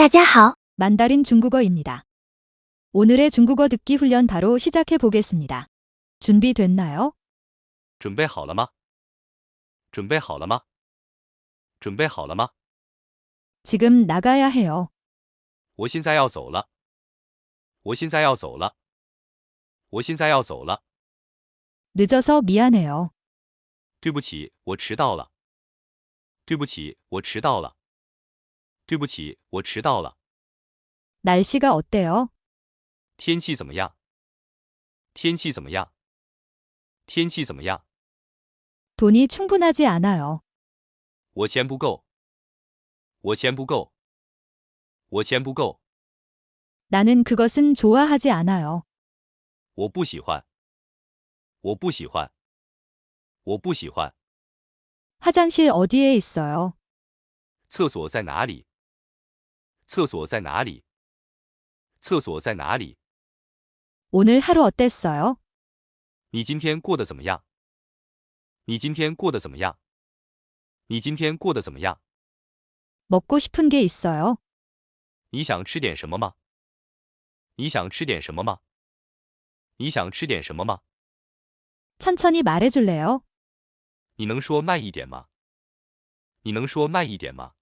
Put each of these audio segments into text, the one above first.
大家好， 만다린 중국어입니다. 오늘의 중국어 듣기 훈련 바로 시작해 보겠습니다. 준비됐나요? 准备好了吗？准备好了吗？准备好了吗？ 지금 나가야 해요. 我现在要走了。我现在要走了。我现在要走了。 늦어서 미안해요. 对不起，我迟到了。对不起，我迟到了。对不起，我迟到了。 날씨가 어때요? 天气怎么样？天气怎么样？天气怎么样？ 돈이 충분하지 않아요. 我钱不够。我钱不够。我钱不够。 나는 그것은 좋아하지 않아요. 我不喜欢。我不喜欢。我不喜欢。 화장실 어디에 있어요? 厕所在哪里？厕所在哪里？厕所在哪里？ 오늘 하루 어땠어요? 你今天过得怎么样？你今天过得怎么样？你今天过得怎么样？ 먹고 싶은 게 있어요? 你想吃点什么吗？你想吃点什么吗？你想吃点什么吗？ 천천히 말해줄래요? 你能说慢一点吗？你能说慢一点吗？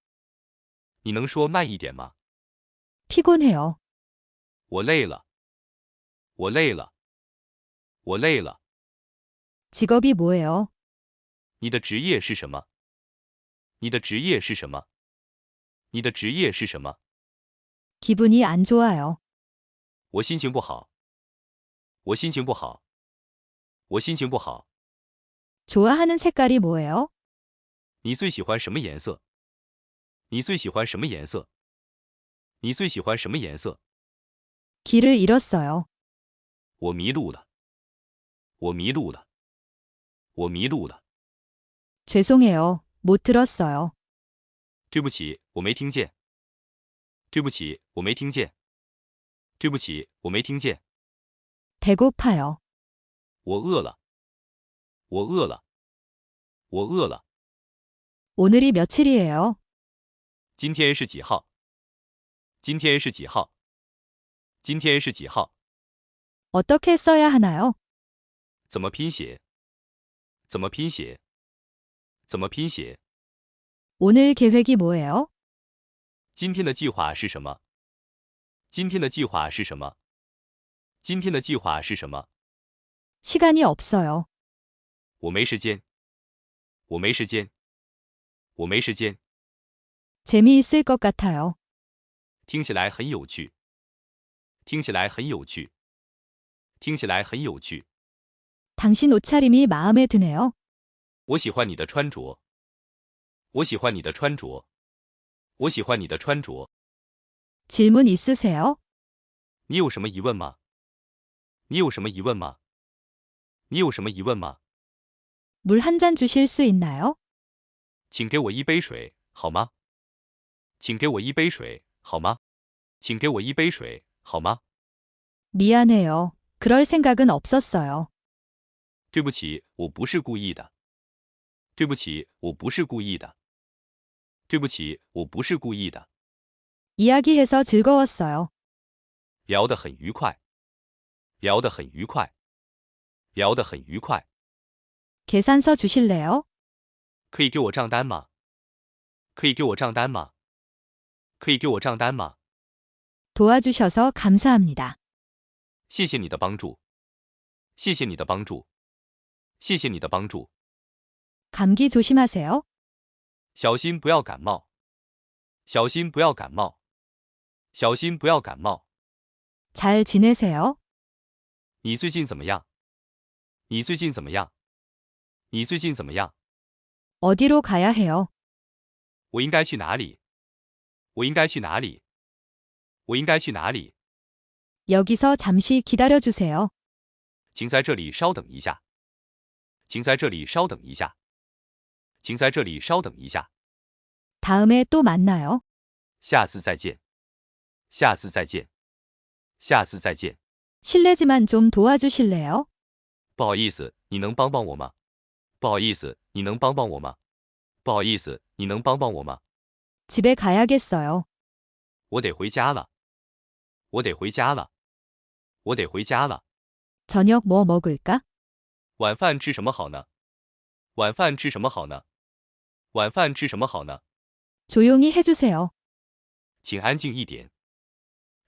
你能说慢一点吗？ 피곤해요. 我累了。我累了。我累了。 직업이 뭐예요? 你的职业是什么？你的职业是什么？你的职业是什么？ 기분이 안 좋아요. 我心情不好。我心情不好。我心情不好。 좋아하는 색깔이 뭐예요? 你最喜欢什么颜色？你最喜欢什么颜色？你最喜欢什么颜色？ 길을 잃었어요. 我迷路了。我迷路了。我迷路了。 죄송해요. 못 들었어요. 对不起，我没听见。对不起，我没听见。对不起，我没听见。 배고파요. 我饿了。我饿了。我饿了。 오늘이 며칠이에요? 今天是几号？今天是几号？今天是几号？ 어떻게 써야 하나요? 怎么拼写？怎么拼写？怎么拼写？ 오늘 계획이 뭐예요? 今天的计划是什么？今天的计划是什么？今天的计划是什么？ 시간이 없어요. 我没时间。我没时间。我没时间。 재미있을 것 같아요. 听起来很有趣。听起来很有趣。听起来很有趣。 당신 옷차림이 마음에 드네요. 我喜欢你的穿着。我喜欢你的穿着。我喜欢你的穿着。 질문 있으세요? 你有什么疑问吗？你有什么疑问吗？你有什么疑问吗？ 물 한 잔 주실 수 있나요? 请给我一杯水，好吗？请给我一杯水，好吗？请给我一杯水，好吗？ 미안해요. 그럴 생각은 없었어요. 对不起，我不是故意的。对不起，我不是故意的。对不起，我不是故意的。 이야기해서 즐거웠어요. 聊得很愉快。聊得很愉快。聊得很愉快。 계산서 주실래요? 可以给我账单吗？可以给我账单吗？可以给我账单吗？ 도와주셔서 감사합니다. 谢谢你的帮助。谢谢你的帮助。谢谢你的帮助。 감기 조심하세요. 小心不要感冒。小心不要感冒。小心不要感冒。 잘 지내세요? 你最近怎么样？你最近怎么样？你最近怎么样？ 어디로 가야 해요? 我应该去哪里？我应该去哪里？我应该去哪里？ 여기서 잠시 기다려주세요. 请在这里稍等一下。请在这里稍等一下。请在这里稍等一下。 다음에 또 만나요. 下次再见。下次再见。下次再见。 실례지만 좀 도와주실래요? 不好意思，你能帮帮我吗？不好意思，你能帮帮我吗？不好意思，你能帮帮我吗？ 집에 가야겠어요. 我得回家了。我得回家了。我得回家了。 저녁 뭐 먹을까? 晚饭吃什么好呢？晚饭吃什么好呢？晚饭吃什么好呢？ 조용히 해주세요. 请安静一点。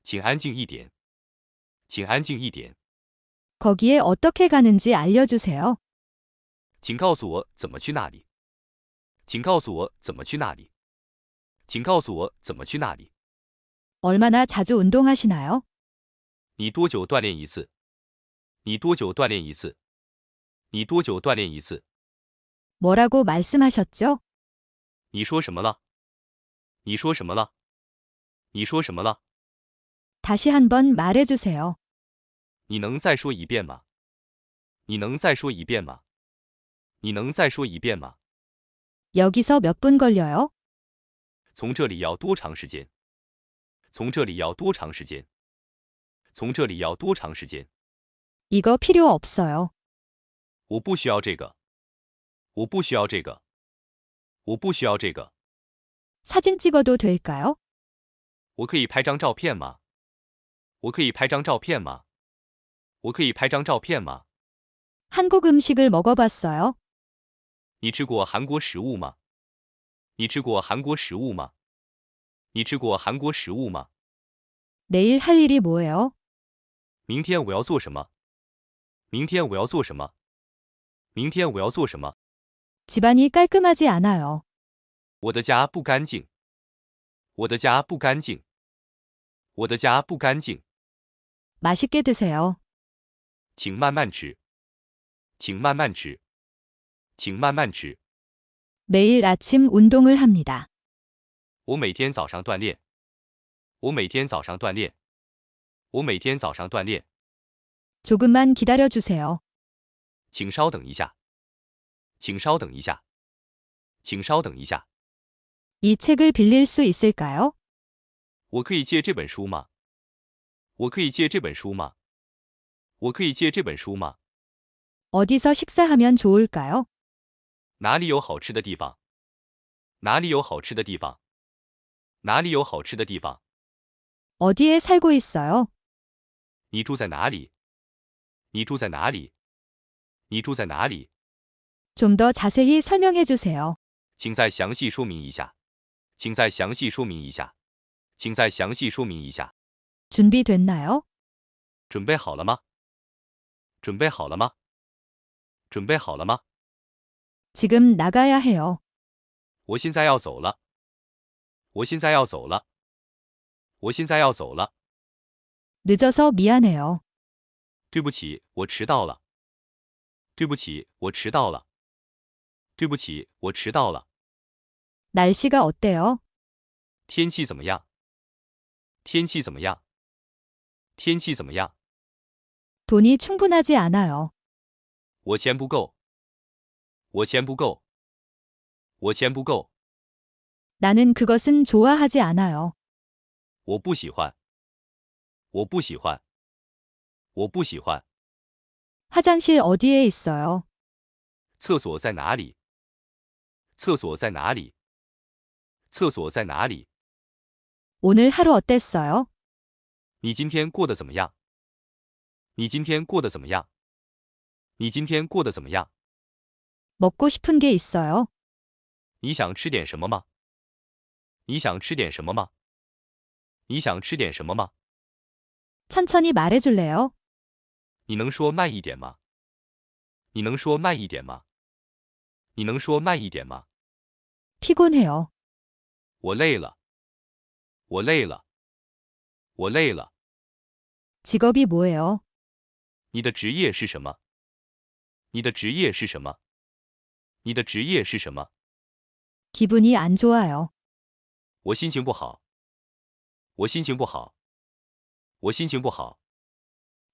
请安静一点。请安静一点。 거기에 어떻게 가는지 알려주세요. 请告诉我怎么去那里。请告诉我怎么去那里。请告诉我怎么去那里。 얼마나 자주 운동하시나요? 你多久锻炼一次？你多久锻炼一次？你多久锻炼一次？ 뭐라고 말씀하셨죠? 你说什么了？你说什么了？你说什么了？ 다시 한번 말해주세요. 你能再说一遍吗？你能再说一遍吗？你能再说一遍吗？ 여기서 몇 분 걸려요? 从这里要多长时间？从这里要多长时间？从这里要多长时间？ 이거 필요 없어요. 我不需要这个。我不需要这个。我不需要这个。 사진 찍어도 될까요? 我可以拍张照片吗？我可以拍张照片吗？我可以拍张照片吗？ 한국 음식을 먹어봤어요? 你吃过韩国食物吗？你吃过韩国食物吗？你吃过韩国食物吗？ 내일 할 일이 뭐예요? 明天我要做什么？明天我要做什么？明天我要做什么？ 집안이 깔끔하지 않아요. 我的家不干净。我的家不干净。我的家不干净。 맛있게 드세요. 请慢慢吃。请慢慢吃。请慢慢吃。 매일 아침 운동을 합니다. 我每天早上锻炼。我每天早上锻炼。我每天早上锻炼。 조금만 기다려주세요. 请稍等一下。请稍等一下。请稍等一下。 이 책을 빌릴 수 있을까요? 我可以借这本书吗？我可以借这本书吗？我可以借这本书吗？ 어디서 식사하면 좋을까요? 哪里有好吃的地方？哪里有好吃的地方？哪里有好吃的地方？ 어디에 살고 있어요? 你住在哪里？你住在哪里？你住在哪里？ 좀 더 자세히 설명해 주세요. 请再详细说明一下。请再详细说明一下。请再详细说明一下。 준비됐나요? 准备好了吗？准备好了吗？准备好了吗？ 지금 나가야 해요. 我现在要走了。我现在要走了。我现在要走了。 늦어서 미안해요. 对不起，我迟到了。对不起，我迟到了。对不起，我迟到了。 날씨가 어때요? 天气怎么样？天气怎么样？天气怎么样？ 돈이 충분하지 않아요. 我钱不够。我钱不够。我钱不够。 나는 그것은 좋아하지 않아요. 我不喜欢。我不喜欢。我不喜欢。 화장실 어디에 있어요? 厕所在哪里？厕所在哪里？厕所在哪里？ 오늘 하루 어땠어요? 你今天过得怎么样？你今天过得怎么样？你今天过得怎么样？ 먹고 싶은 게 있어요? 你想吃点什么吗？你想吃点什么吗？你想吃点什么吗？ 천천히 말해줄래요? 你能说慢一点吗？你能说慢一点吗？你能说慢一点吗？ 피곤해요. 我累了。我累了。我累了。 직업이 뭐예요? 你的职业是什么？你的职业是什么？你的职业是什么？ 기분이 안 좋아요. 我心情不好。我心情不好。我心情不好。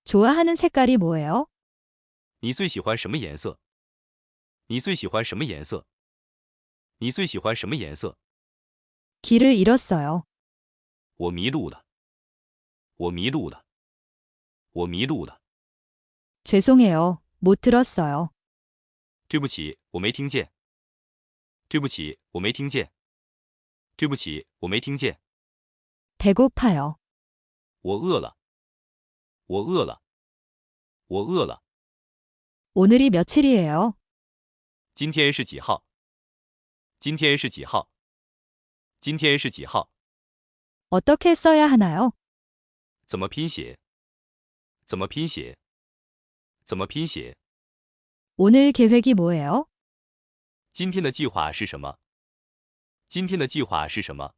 좋아하는 색깔이 뭐예요? 你最喜欢什么颜色？你最喜欢什么颜色？你最喜欢什么颜色？ 길을 잃었어요. 我迷路了。我迷路了。我迷路了。 죄송해요. 못 들었어요. 对不起，我没听见。对不起，我没听见。对不起，我没听见。 배고파요. 我饿了。我饿了。我饿了。 오늘이 며칠이에요? 今天是几号？今天是几号？今天是几号？ 어떻게 써야 하나요? 怎么拼写？怎么拼写？怎么拼写？ 오늘 계획이 뭐예요? 今天的计划是什么？今天的计划是什么？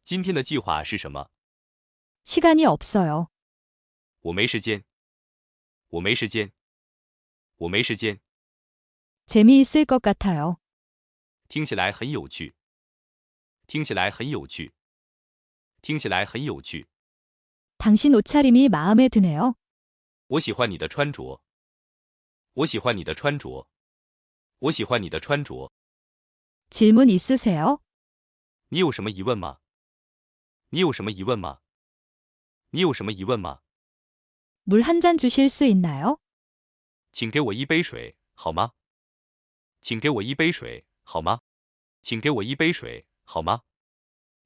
今天的计划是什么？ 시간이 없어요. 我没时间。我没时间。我没时间。 재미있을 것 같아요. 听起来很有趣。听起来很有趣。听起来很有趣。 당신 옷차림이 마음에 드네요. 我喜欢你的穿着。我喜欢你的穿着。我喜欢你的穿着。 질문 있으세요? 你有什么疑问吗？你有什么疑问吗？你有什么疑问吗？ 물 한 잔 주실 수 있나요? 请给我一杯水，好吗？请给我一杯水，好吗？请给我一杯水，好吗？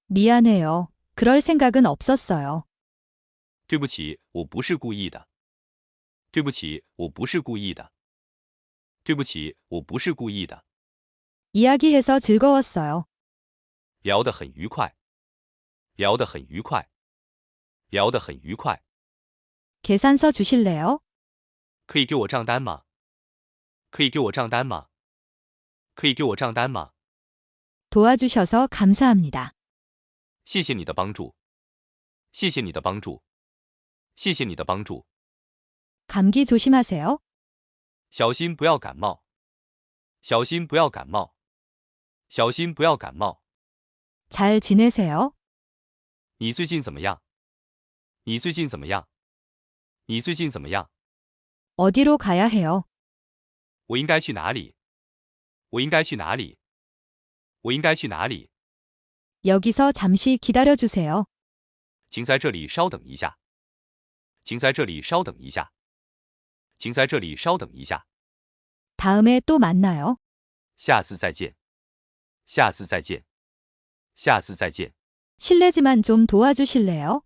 미안해요. 그럴 생각은 없었어요. 对不起，我不是故意的。对不起，我不是故意的。对不起，我不是故意的。 이야기해서 즐거웠어요. 聊得很愉快。聊得很愉快。聊得很愉快。 계산서 주실래요? 可以给我账单吗？可以给我账单吗？可以给我账单吗？ 도와주셔서 감사합니다. 谢谢你的帮助。谢谢你的帮助。谢谢你的帮助。 감기 조심하세요. 小心不要感冒。小心不要感冒。小心不要感冒。 잘 지내세요? 你最近怎么样？你最近怎么样？你最近怎么样？ 어디로 가야 해요? 我应该去哪里？我应该去哪里？我应该去哪里？ 여기서 잠시 기다려주세요. 请在这里稍等一下。请在这里稍等一下。请在这里稍等一下。 다음에 또 만나요. 下次再见。下次再见。下次再见。 실례지만 좀 도와주실래요?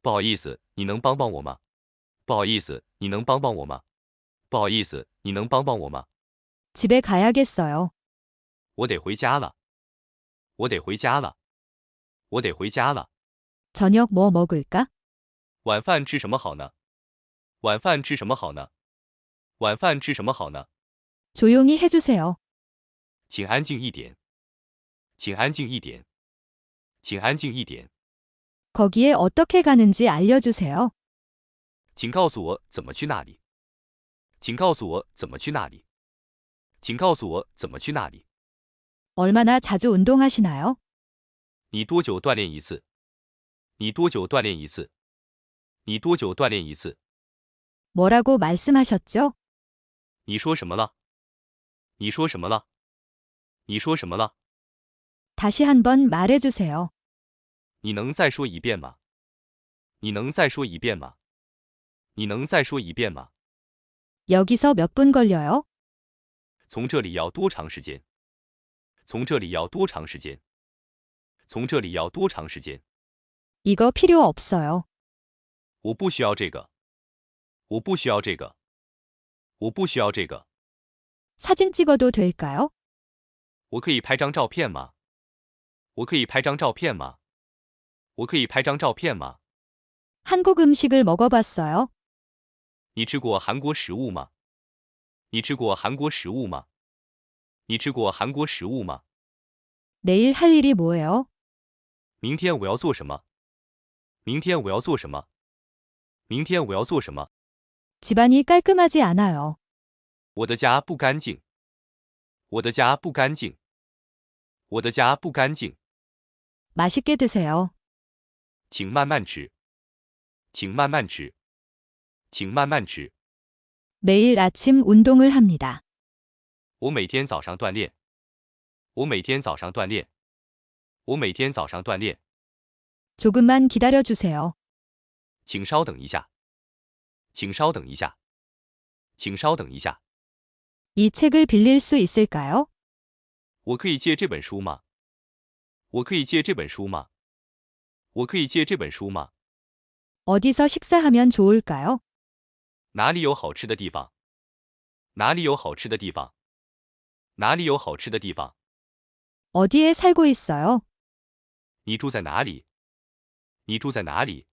不好意思，你能帮帮我吗？不好意思，你能帮帮我吗？不好意思，你能帮帮我吗？ 집에 가야겠어요. 我得回家了。我得回家了。我得回家了。 저녁 뭐 먹을까? 晚饭吃什么好呢？晚饭吃什么好呢？晚饭吃什么好呢？ 조용히 해주세요. 请安静一点。请安静一点。请安静一点。 거기에 어떻게 가는지 알려주세요. 请告诉我怎么去那里。请告诉我怎么去那里。请告诉我怎么去那里。 얼마나 자주 운동하시나요? 你多久锻炼一次？你多久锻炼一次？你多久锻炼一次？ 뭐라고 말씀하셨죠? 你说什么了？你说什么了？你说什么了？ 다시 한번 말해주세요. 你能再说一遍吗？你能再说一遍吗？你能再说一遍吗？ 여기서 몇 분 걸려요? 从这里要多长时间？从这里要多长时间？从这里要多长时间？ 이거 필요 없어요. 我不需要这个。我不需要这个。我不需要这个。 사진 찍어도 될까요? 我可以拍张照片吗？我可以拍张照片吗？我可以拍张照片吗？ 한국 음식을 먹어봤어요? 你吃过韩国食物吗？你吃过韩国食物吗？你吃过韩国食物吗？ 내일 할 일이 뭐예요? 明天我要做什么？明天我要做什么？明天我要做什么？ 집안이 깔끔하지 않아요. 我的家不干净。我的家不干净。我的家不干净。 맛있게 드세요. 请慢慢吃。请慢慢吃。请慢慢吃。 매일 아침 운동을 합니다. 我每天早上锻炼。我每天早上锻炼。我每天早上锻炼。 조금만 기다려주세요. 请稍等一下。请稍等一下。请稍等一下。 이 책을 빌릴 수 있을까요? 我可以借这本书吗？我可以借这本书吗？我可以借这本书吗？ 어디서 식사하면 좋을까요? 哪里有好吃的地方？哪里有好吃的地方？哪里有好吃的地方？ 어디에 살고 있어요? 你住在哪里？你住在哪里？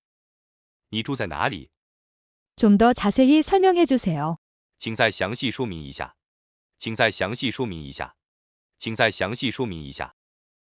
你住在哪里？ 좀 더 자세히 설명해 주세요. 请再详细说明一下。请再详细说明一下。请再详细说明一下。